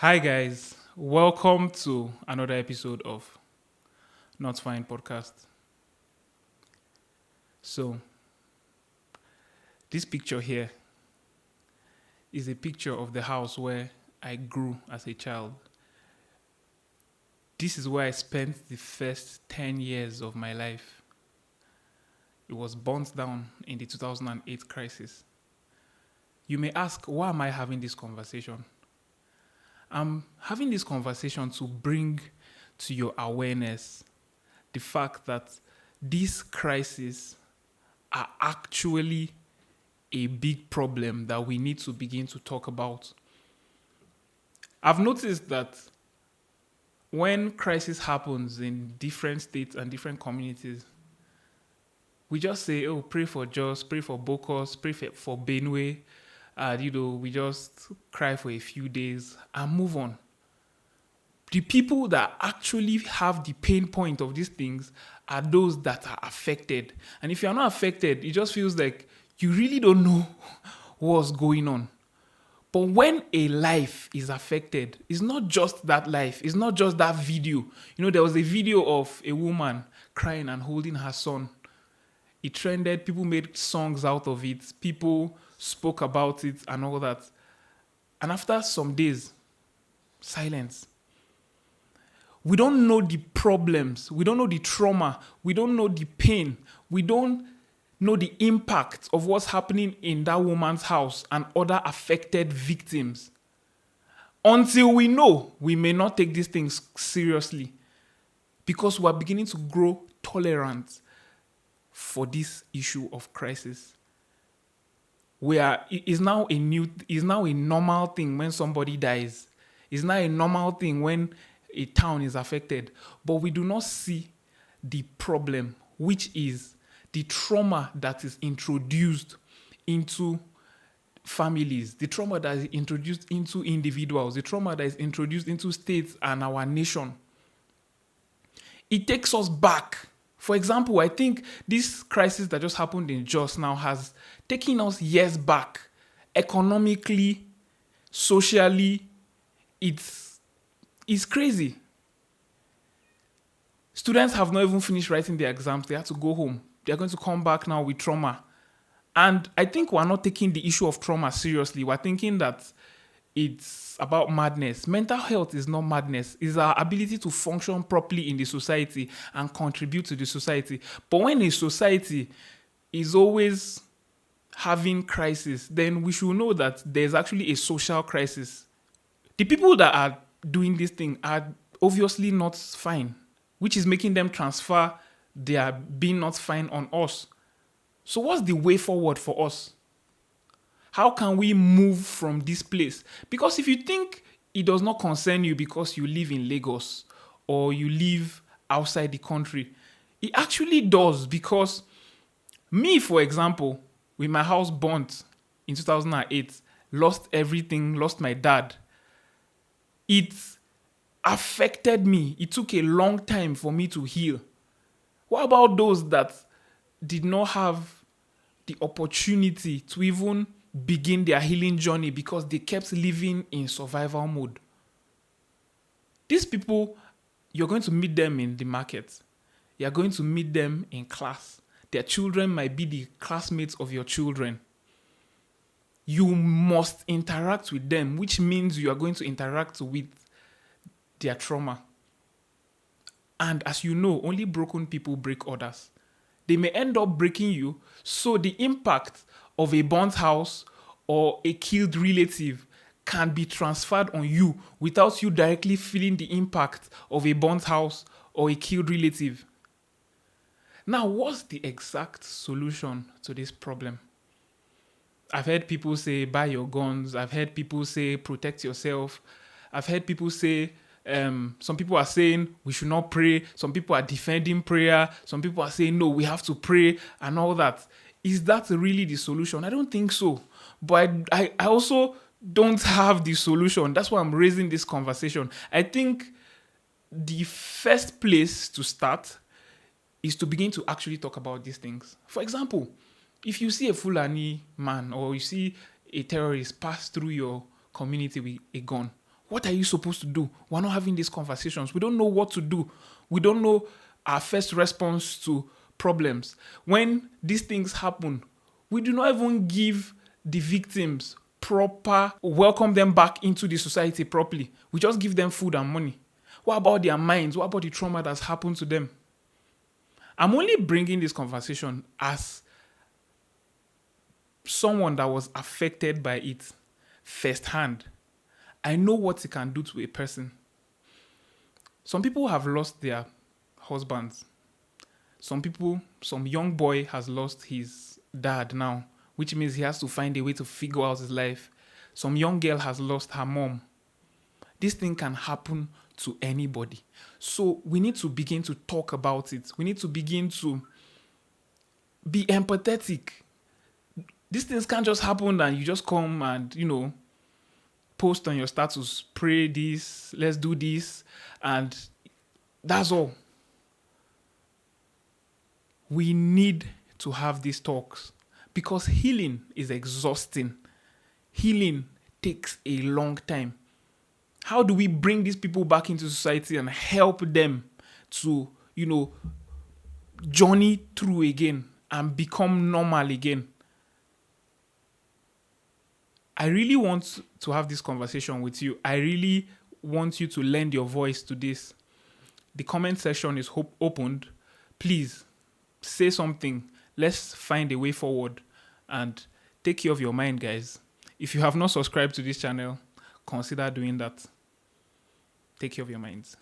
Hi, guys. Welcome to another episode of Not Fine Podcast. So, this picture here is a picture of the house where I grew as a child. This is where I spent the first 10 years of my life. It was burnt down in the 2008 crisis. You may ask, why am I having this conversation? I'm having this conversation to bring to your awareness the fact that these crises are actually a big problem that we need to begin to talk about. I've noticed that when crisis happens in different states and different communities, we just say, oh, pray for Jos, pray for Bokos, pray for Benue. We just cry for a few days and move on. The people that actually have the pain point of these things are those that are affected. And if you're not affected, it just feels like you really don't know what's going on. But when a life is affected, it's not just that life, it's not just that video. There was a video of a woman crying and holding her son. It trended, people made songs out of it, people spoke about it and all that. And after some days, silence. We don't know the problems, we don't know the trauma, we don't know the pain, we don't know the impact of what's happening in that woman's house and other affected victims. Until we know, we may not take these things seriously because we're beginning to grow tolerant for this issue of crisis. It's now a normal thing when somebody dies. It's now a normal thing when a town is affected. But we do not see the problem, which is the trauma that is introduced into families, the trauma that is introduced into individuals, the trauma that is introduced into states and our nation. It takes us back. For example, I think this crisis that just happened in Jos now has taken us years back. Economically, socially, it's crazy. Students have not even finished writing their exams. They have to go home. They're going to come back now with trauma. And I think we're not taking the issue of trauma seriously. We're thinking that it's about madness. Mental health is not madness. It's our ability to function properly in the society and contribute to the society. But when a society is always having crisis, then we should know that there's actually a social crisis. The people that are doing this thing are obviously not fine, which is making them transfer their being not fine on us. So what's the way forward for us? How can we move from this place? Because if you think it does not concern you because you live in Lagos or you live outside the country, it actually does. Because me, for example, with my house burnt in 2008, lost everything, lost my dad, it affected me. It took a long time for me to heal. What about those that did not have the opportunity to even begin their healing journey because they kept living in survival mode? These people, you're going to meet them in the market. You're going to meet them in class. Their children might be the classmates of your children. You must interact with them, which means you are going to interact with their trauma. And as you know, only broken people break others. They may end up breaking you, so the impact of a burnt house or a killed relative can be transferred on you without you directly feeling the impact of a burnt house or a killed relative. Now, what's the exact solution to this problem? I've heard people say, buy your guns. I've heard people say, protect yourself. I've heard people say, some people are saying we should not pray. Some people are defending prayer. Some people are saying, no, we have to pray and all that. Is that really the solution? I don't think so. But I also don't have the solution. That's why I'm raising this conversation. I think the first place to start is to begin to actually talk about these things. For example, if you see a Fulani man or you see a terrorist pass through your community with a gun, What are you supposed to do? We're not having these conversations. We don't know what to do. We don't know our first response to problems. When these things happen, we do not even give the victims proper, welcome them back into the society properly. We just give them food and money. What about their minds? What about the trauma that's happened to them? I'm only bringing this conversation as someone that was affected by it firsthand. I know what it can do to a person. Some people have lost their husbands. Some young boy has lost his dad now, which means he has to find a way to figure out his life. Some young girl has lost her mom. This thing can happen to anybody. So we need to begin to talk about it. We need to begin to be empathetic. These things can't just happen and you just come and, post on your status, pray this, let's do this, and that's all. We need to have these talks because healing is exhausting. Healing takes a long time. How do we bring these people back into society and help them to, journey through again and become normal again? I really want to have this conversation with you. I really want you to lend your voice to this. The comment section is opened. Please say something. Let's find a way forward and take care of your mind, guys. If you have not subscribed to this channel, consider doing that. Take care of your minds.